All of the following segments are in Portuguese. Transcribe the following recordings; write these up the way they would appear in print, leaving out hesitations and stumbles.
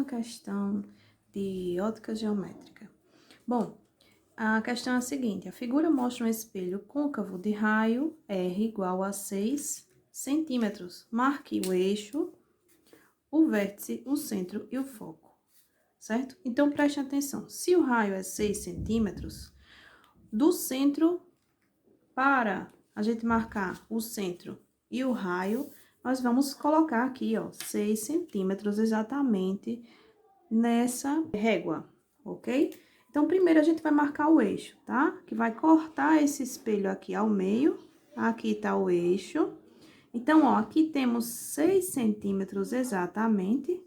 Questão de ótica geométrica. Bom, a questão é a seguinte: a figura mostra um espelho côncavo de raio R igual a 6 centímetros. Marque o eixo, o vértice, o centro e o foco, certo? Então, preste atenção. Se o raio é 6 centímetros, do centro para a gente marcar o centro e o raio, nós vamos colocar aqui, ó, 6 centímetros exatamente nessa régua, ok? Então, primeiro a gente vai marcar o eixo, tá? Que vai cortar esse espelho aqui ao meio. Aqui tá o eixo. Então, ó, aqui temos 6 centímetros exatamente.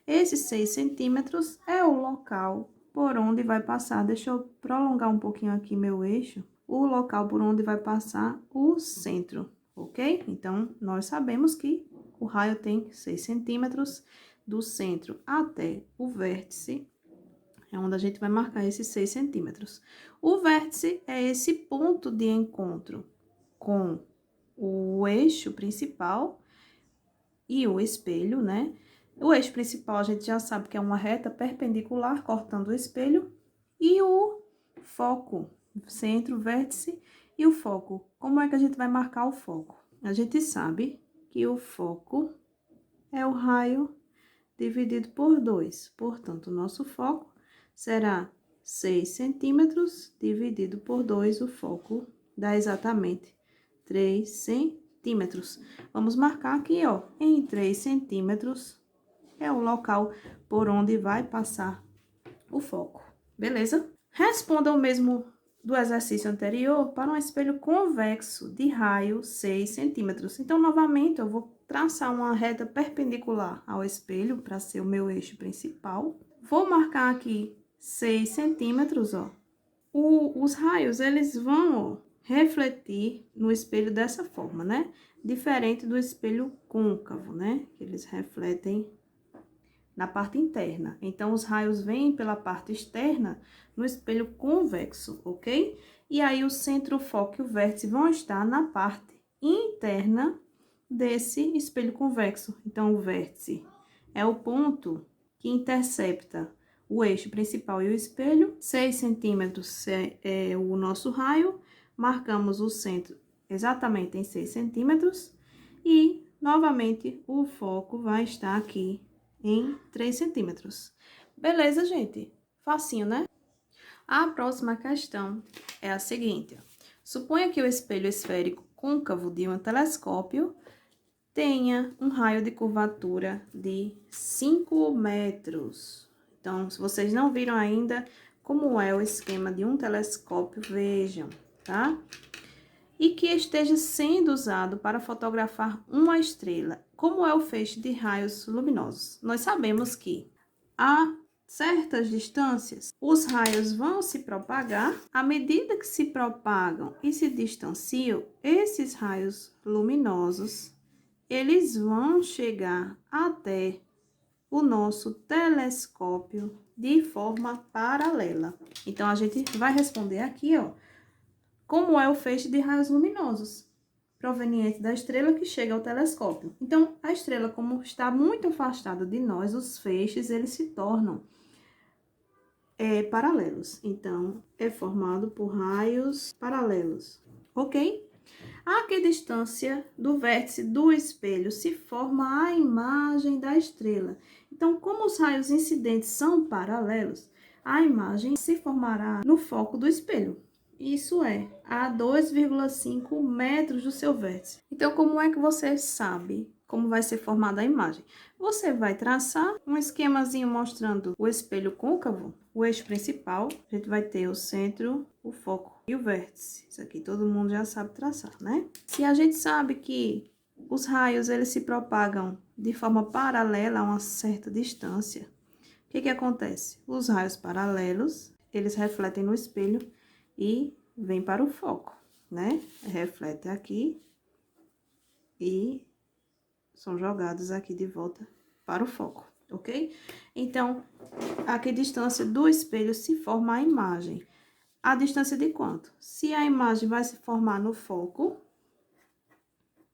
Esses 6 centímetros é o local por onde vai passar. Deixa eu prolongar um pouquinho aqui meu eixo. O local por onde vai passar o centro, ok? Então, nós sabemos que o raio tem 6 centímetros do centro até o vértice, é onde a gente vai marcar esses 6 centímetros. O vértice é esse ponto de encontro com o eixo principal e o espelho, né? O eixo principal a gente já sabe que é uma reta perpendicular cortando o espelho, e o foco, centro, vértice e o foco. Como é que a gente vai marcar o foco? A gente sabe que o foco é o raio dividido por 2. Portanto, o nosso foco será 6 centímetros dividido por 2, o foco dá exatamente 3 centímetros. Vamos marcar aqui, ó, em 3 centímetros é o local por onde vai passar o foco, beleza? Responda o mesmo do exercício anterior para um espelho convexo de raio 6 centímetros. Então, novamente, eu vou traçar uma reta perpendicular ao espelho para ser o meu eixo principal. Vou marcar aqui 6 centímetros, ó. Os raios, eles vão, ó, refletir no espelho dessa forma, né? Diferente do espelho côncavo, né? Que eles refletem na parte interna. Então, os raios vêm pela parte externa no espelho convexo, ok? E aí, o centro, o foco e o vértice vão estar na parte interna desse espelho convexo. Então, o vértice é o ponto que intercepta o eixo principal e o espelho. 6 centímetros é o nosso raio. Marcamos o centro exatamente em 6 centímetros. E, novamente, o foco vai estar aqui em 3 centímetros. Beleza, gente? Facinho, né? A próxima questão é a seguinte: suponha que o espelho esférico côncavo de um telescópio tenha um raio de curvatura de 5 metros. Então, se vocês não viram ainda como é o esquema de um telescópio, vejam, tá? E que esteja sendo usado para fotografar uma estrela. Como é o feixe de raios luminosos? Nós sabemos que a certas distâncias, os raios vão se propagar. À medida que se propagam e se distanciam, esses raios luminosos, eles vão chegar até o nosso telescópio de forma paralela. Então, a gente vai responder aqui, ó, como é o feixe de raios luminosos proveniente da estrela que chega ao telescópio. Então, a estrela, como está muito afastada de nós, os feixes, eles se tornam paralelos. Então, é formado por raios paralelos, ok? A que distância do vértice do espelho se forma a imagem da estrela? Então, como os raios incidentes são paralelos, a imagem se formará no foco do espelho. Isso é, a 2,5 metros do seu vértice. Então, como é que você sabe como vai ser formada a imagem? Você vai traçar um esquemazinho mostrando o espelho côncavo, o eixo principal. A gente vai ter o centro, o foco e o vértice. Isso aqui todo mundo já sabe traçar, né? Se a gente sabe que os raios, eles se propagam de forma paralela a uma certa distância, o que acontece? Os raios paralelos, eles refletem no espelho e vêm para o foco, né? Reflete aqui e são jogados aqui de volta para o foco, ok? Então, a que distância do espelho se forma a imagem? A distância de quanto? Se a imagem vai se formar no foco,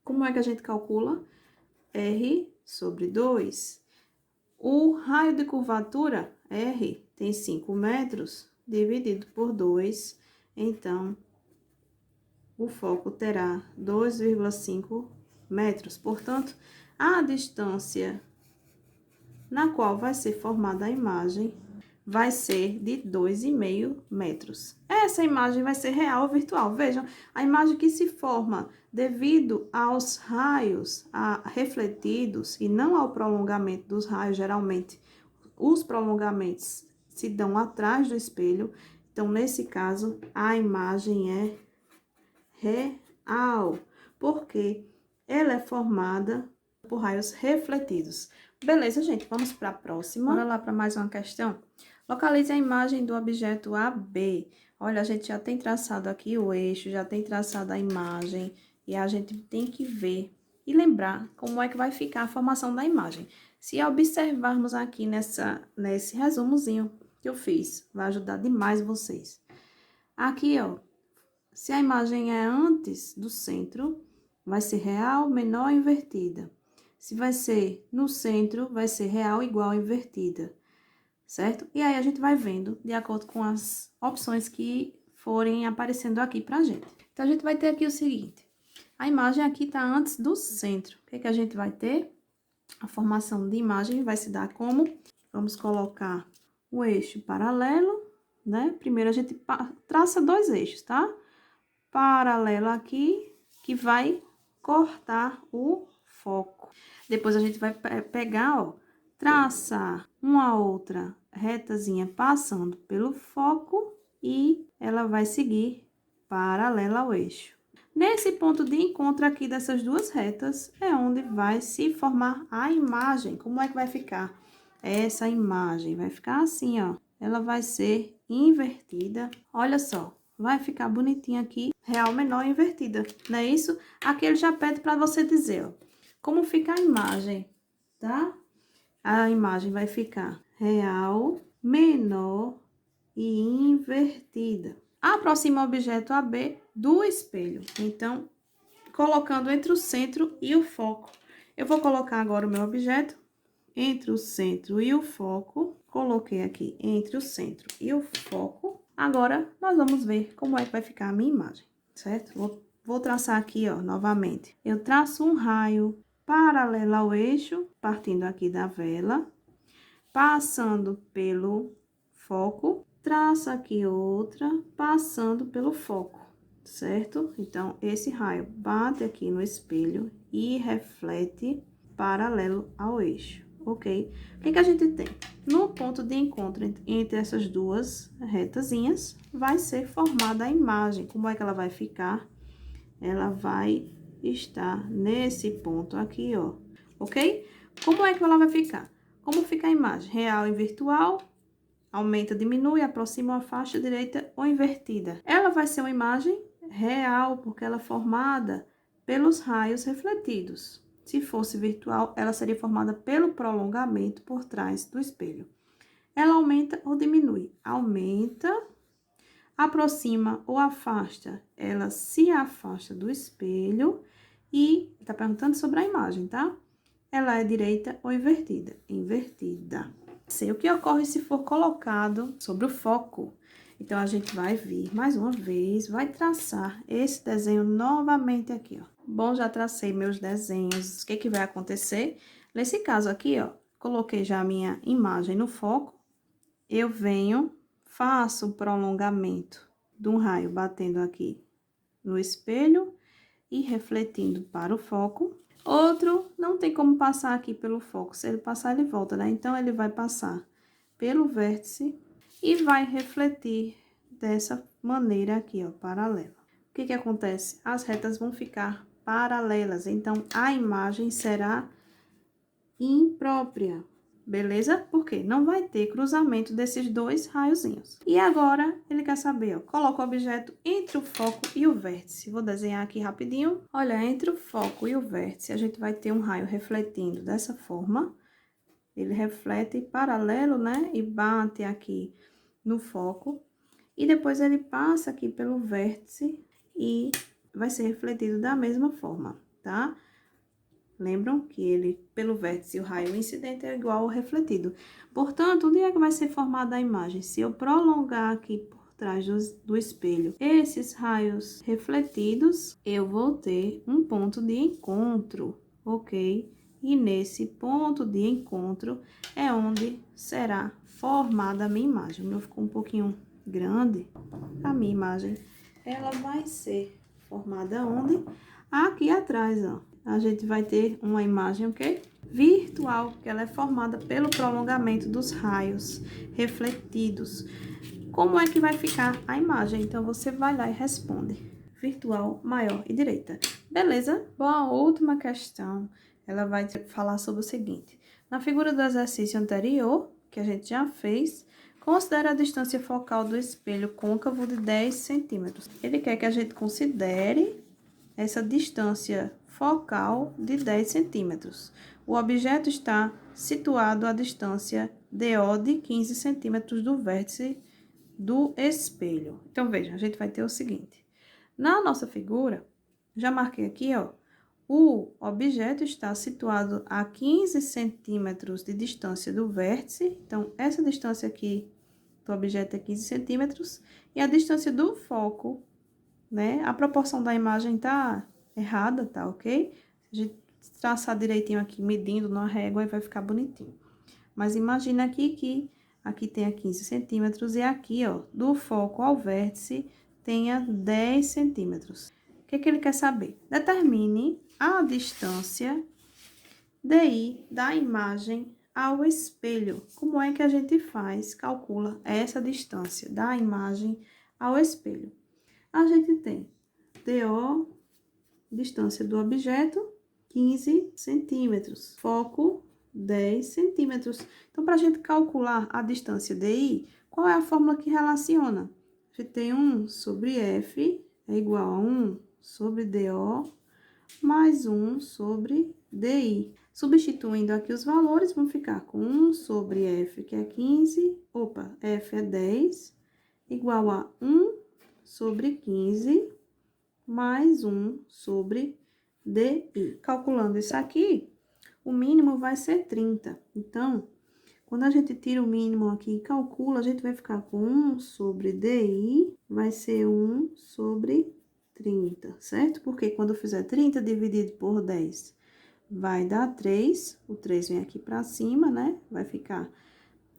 como é que a gente calcula? R sobre 2. O raio de curvatura, R, tem 5 metros, dividido por 2, então, o foco terá 2,5 metros. Portanto, a distância na qual vai ser formada a imagem vai ser de 2,5 metros. Essa imagem vai ser real ou virtual. Vejam, a imagem que se forma devido aos raios refletidos e não ao prolongamento dos raios, geralmente os prolongamentos se dão atrás do espelho. Então, nesse caso, a imagem é real, porque ela é formada por raios refletidos. Beleza, gente, vamos para a próxima. Bora lá para mais uma questão. Localize a imagem do objeto AB. Olha, a gente já tem traçado aqui o eixo, já tem traçado a imagem, e a gente tem que ver e lembrar como é que vai ficar a formação da imagem. Se observarmos aqui nesse resumozinho que eu fiz, vai ajudar demais vocês. Aqui, ó, se a imagem é antes do centro, vai ser real, menor, invertida. Se vai ser no centro, vai ser real, igual, invertida, certo? E aí, a gente vai vendo de acordo com as opções que forem aparecendo aqui pra gente. Então, a gente vai ter aqui o seguinte. A imagem aqui tá antes do centro. O que a gente vai ter? A formação de imagem vai se dar como? Vamos colocar o eixo paralelo, né? Primeiro, a gente traça 2 eixos, tá? Paralelo aqui, que vai cortar o foco. Depois, a gente vai pegar, ó, traçar uma outra retazinha passando pelo foco e ela vai seguir paralela ao eixo. Nesse ponto de encontro aqui dessas duas retas, é onde vai se formar a imagem. Como é que vai ficar? Essa imagem vai ficar assim, ó. Ela vai ser invertida. Olha só, vai ficar bonitinha aqui, real, menor, invertida. Não é isso? Aqui ele já pede para você dizer, ó, como fica a imagem, tá? A imagem vai ficar real, menor e invertida. Aproxima o objeto AB do espelho. Então, colocando entre o centro e o foco. Eu vou colocar agora o meu objeto entre o centro e o foco. Coloquei aqui entre o centro e o foco. Agora, nós vamos ver como é que vai ficar a minha imagem, certo? Vou traçar aqui, ó, novamente. Eu traço um raio paralelo ao eixo, partindo aqui da vela, passando pelo foco, traço aqui outra, passando pelo foco, certo? Então, esse raio bate aqui no espelho e reflete paralelo ao eixo, ok? O que a gente tem? No ponto de encontro entre essas duas retazinhas, vai ser formada a imagem. Como é que ela vai ficar? Ela vai estar nesse ponto aqui, ó, ok? Como é que ela vai ficar? Como fica a imagem? Real e virtual, aumenta, diminui, aproxima, afasta, direita ou invertida. Ela vai ser uma imagem real, porque ela é formada pelos raios refletidos. Se fosse virtual, ela seria formada pelo prolongamento por trás do espelho. Ela aumenta ou diminui? Aumenta, aproxima ou afasta? Ela se afasta do espelho e tá perguntando sobre a imagem, tá? Ela é direita ou invertida? Invertida. Sei o que ocorre se for colocado sobre o foco. Então, a gente vai vir mais uma vez, vai traçar esse desenho novamente aqui, ó. Bom, já tracei meus desenhos. O que vai acontecer? Nesse caso aqui, ó, coloquei já a minha imagem no foco. Eu venho, faço o prolongamento de um raio batendo aqui no espelho e refletindo para o foco. Outro, não tem como passar aqui pelo foco. Se ele passar, ele volta, né? Então, ele vai passar pelo vértice e vai refletir dessa maneira aqui, ó, paralela. O que acontece? As retas vão ficar paralelas. Então, a imagem será imprópria. beleza? Porque não vai ter cruzamento desses dois raiozinhos. E agora, ele quer saber, ó, coloca o objeto entre o foco e o vértice. Vou desenhar aqui rapidinho. Olha, entre o foco e o vértice, a gente vai ter um raio refletindo dessa forma. Ele reflete paralelo, né? E bate aqui no foco. E depois ele passa aqui pelo vértice e vai ser refletido da mesma forma, tá? Lembram que ele, pelo vértice, o raio incidente é igual ao refletido. Portanto, onde é que vai ser formada a imagem? Se eu prolongar aqui por trás do espelho esses raios refletidos, eu vou ter um ponto de encontro, ok? E nesse ponto de encontro é onde será formada a minha imagem. O meu ficou um pouquinho grande. A minha imagem, ela vai ser formada onde? Aqui atrás, ó. A gente vai ter uma imagem, o quê? Virtual, que ela é formada pelo prolongamento dos raios refletidos. Como é que vai ficar a imagem? Então, você vai lá e responde. Virtual, maior e direita. Beleza? Bom, a última questão, ela vai falar sobre o seguinte. Na figura do exercício anterior, que a gente já fez, considere a distância focal do espelho côncavo de 10 centímetros. Ele quer que a gente considere essa distância focal de 10 centímetros. O objeto está situado à distância DO de 15 centímetros do vértice do espelho. Então, veja, a gente vai ter o seguinte. Na nossa figura, já marquei aqui, ó, o objeto está situado a 15 centímetros de distância do vértice. Então, essa distância aqui do objeto é 15 centímetros. E a distância do foco, né? A proporção da imagem tá errada, tá ok? Se a gente traçar direitinho aqui, medindo na régua, vai ficar bonitinho. Mas imagina aqui que aqui tenha 15 centímetros e aqui, ó, do foco ao vértice, tenha 10 centímetros. O que que ele quer saber? Determine a distância DI da imagem ao espelho. Como é que a gente faz? Calcula essa distância da imagem ao espelho. A gente tem DO, distância do objeto, 15 centímetros. Foco, 10 centímetros. Então, para a gente calcular a distância DI, qual é a fórmula que relaciona? A gente tem 1 sobre F é igual a 1 sobre DO mais 1 sobre DI. Substituindo aqui os valores, vão ficar com 1 sobre F, que é 15, F é 10, igual a 1 sobre 15, mais 1 sobre DI. Calculando isso aqui, o mínimo vai ser 30. Então, quando a gente tira o mínimo aqui e calcula, a gente vai ficar com 1 sobre DI, vai ser 1 sobre 30, certo? Porque quando eu fizer 30 dividido por 10, vai dar 3. O 3 vem aqui pra cima, né? Vai ficar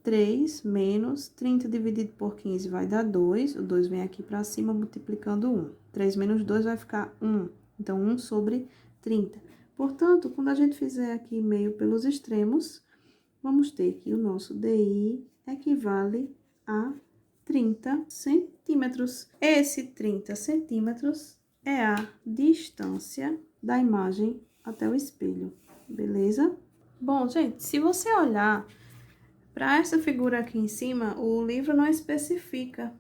3 menos 30 dividido por 15 vai dar 2. O 2 vem aqui pra cima, multiplicando 1. 3 menos 2 vai ficar 1. Então, 1 sobre 30. Portanto, quando a gente fizer aqui meio pelos extremos, vamos ter que o nosso DI equivale a 30 centímetros. Esse 30 centímetros é a distância da imagem até o espelho, beleza? Bom, gente, se você olhar para essa figura aqui em cima, o livro não especifica,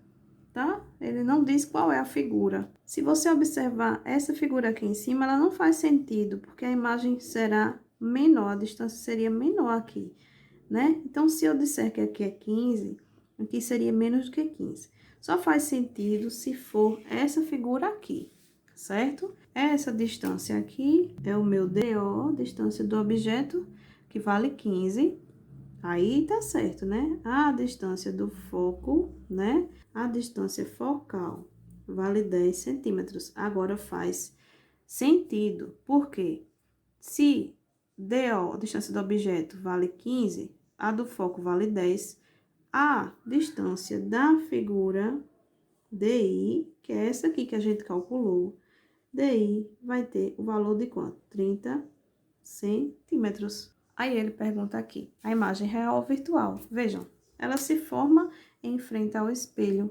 tá? Ele não diz qual é a figura. Se você observar essa figura aqui em cima, ela não faz sentido, porque a imagem será menor, a distância seria menor aqui, né? Então, se eu disser que aqui é 15, aqui seria menos do que 15. Só faz sentido se for essa figura aqui, certo? Essa distância aqui é o meu DO, distância do objeto, que vale 15. Aí tá certo, né? A distância do foco, né? A distância focal vale 10 centímetros. Agora faz sentido, porque se DO, a distância do objeto, vale 15, a do foco vale 10, a distância da figura DI, que é essa aqui que a gente calculou, DI vai ter o valor de quanto? 30 centímetros. Aí ele pergunta aqui, a imagem real ou virtual? Vejam, ela se forma em frente ao espelho.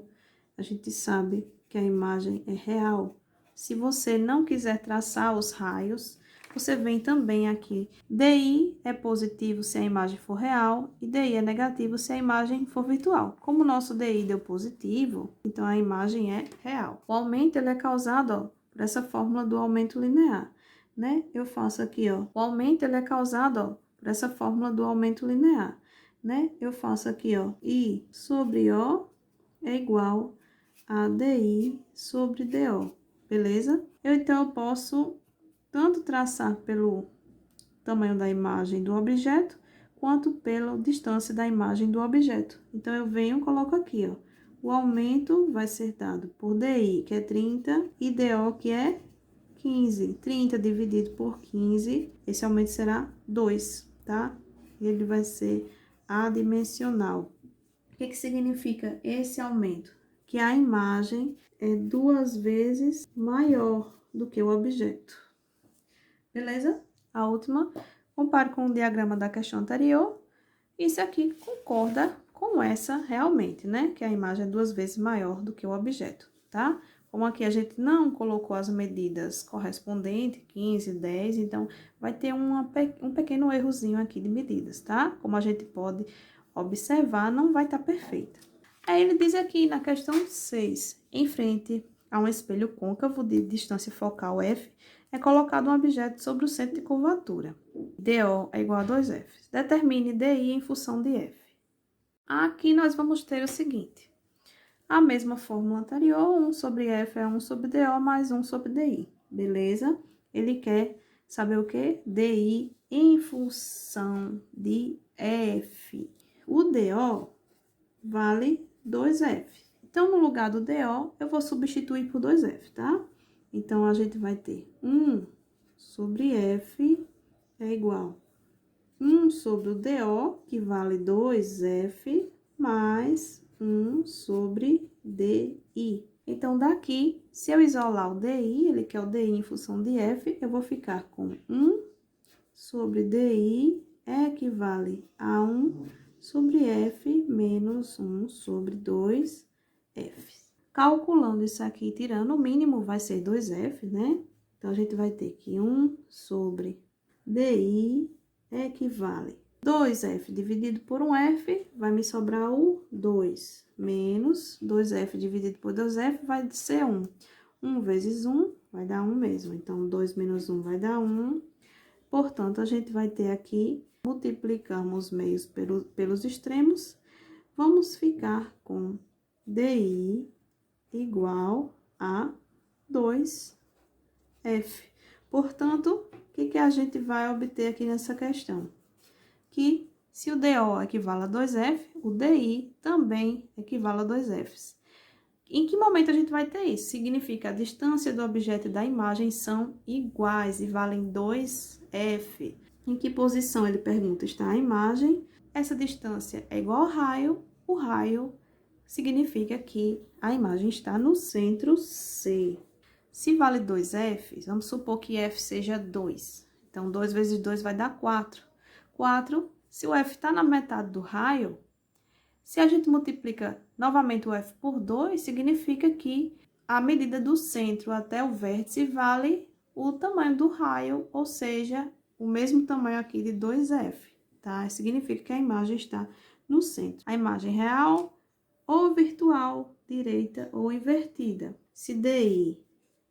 A gente sabe que a imagem é real. Se você não quiser traçar os raios, você vem também aqui. DI é positivo se a imagem for real e DI é negativo se a imagem for virtual. Como o nosso DI deu positivo, então a imagem é real. O aumento ele é causado, ó, por essa fórmula do aumento linear, né? Eu faço aqui, ó. O aumento ele é causado, ó, por essa fórmula do aumento linear, né? Eu faço aqui, ó, I sobre O é igual a DI sobre DO, beleza? Então, eu posso tanto traçar pelo tamanho da imagem do objeto, quanto pela distância da imagem do objeto. Então, eu venho e coloco aqui, ó. O aumento vai ser dado por DI, que é 30, e DO, que é 15. 30 dividido por 15, esse aumento será 2, tá? Ele vai ser adimensional. O que significa esse aumento? Que a imagem é 2 vezes maior do que o objeto. Beleza? A última, compare com o diagrama da questão anterior. Isso aqui concorda com essa realmente, né? Que a imagem é 2 vezes maior do que o objeto, tá? Como aqui a gente não colocou as medidas correspondentes, 15, 10, então vai ter um pequeno errozinho aqui de medidas, tá? Como a gente pode observar, não vai estar perfeita. Aí ele diz aqui na questão 6, em frente a um espelho côncavo de distância focal F, é colocado um objeto sobre o centro de curvatura. DO é igual a 2F. Determine DI em função de F. Aqui nós vamos ter o seguinte. A mesma fórmula anterior, 1 sobre F é 1 sobre DO mais 1 sobre DI. Beleza? Ele quer saber o quê? DI em função de F. O DO vale 2F. Então, no lugar do DO, eu vou substituir por 2F, tá? Então, a gente vai ter 1 sobre F é igual a 1 sobre o DO, que vale 2F, mais 1 sobre DI. Então, daqui, se eu isolar o DI, ele quer o DI em função de F, eu vou ficar com 1 sobre DI equivale a 1 sobre F menos 1 sobre 2F. Calculando isso aqui, tirando o mínimo, vai ser 2F, né? Então, a gente vai ter que 1 sobre DI equivale 2F dividido por 1F, vai me sobrar o 2, menos 2F dividido por 2F vai ser 1. 1 vezes 1 vai dar 1 mesmo, então 2 menos 1 vai dar 1. Portanto, a gente vai ter aqui, multiplicamos os meios pelos extremos, vamos ficar com DI igual a 2F. Portanto, o que a gente vai obter aqui nessa questão? Que se o DO equivale a 2F, o DI também equivale a 2Fs. Em que momento a gente vai ter isso? Significa a distância do objeto e da imagem são iguais e valem 2F. Em que posição, ele pergunta, está a imagem? Essa distância é igual ao raio, o raio significa que a imagem está no centro C. Se vale 2F, vamos supor que F seja 2. Então, 2 vezes 2 vai dar 4. 4, se o F está na metade do raio, se a gente multiplica novamente o F por 2, significa que a medida do centro até o vértice vale o tamanho do raio, ou seja, o mesmo tamanho aqui de 2F, tá? Significa que a imagem está no centro. A imagem real ou virtual, direita ou invertida. Se DI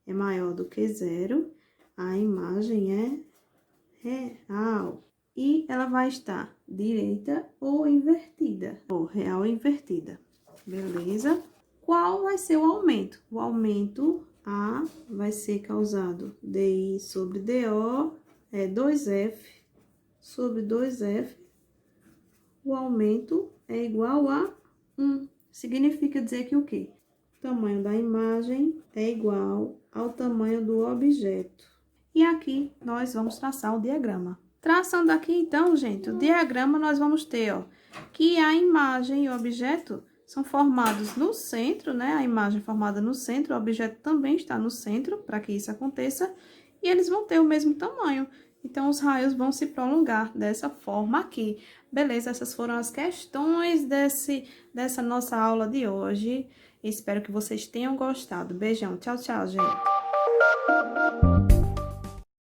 é maior do que 0, a imagem é real. E ela vai estar direita ou invertida, ou real ou invertida, beleza? Qual vai ser o aumento? O aumento A vai ser causado DI sobre DO, é 2F sobre 2F. O aumento é igual a 1. Significa dizer que o quê? O tamanho da imagem é igual ao tamanho do objeto. E aqui nós vamos traçar o diagrama. Traçando aqui, então, gente, o diagrama nós vamos ter, ó, que a imagem e o objeto são formados no centro, né? A imagem formada no centro, o objeto também está no centro, para que isso aconteça, e eles vão ter o mesmo tamanho. Então, os raios vão se prolongar dessa forma aqui. Beleza? Essas foram as questões dessa nossa aula de hoje. Espero que vocês tenham gostado. Beijão. Tchau, tchau, gente.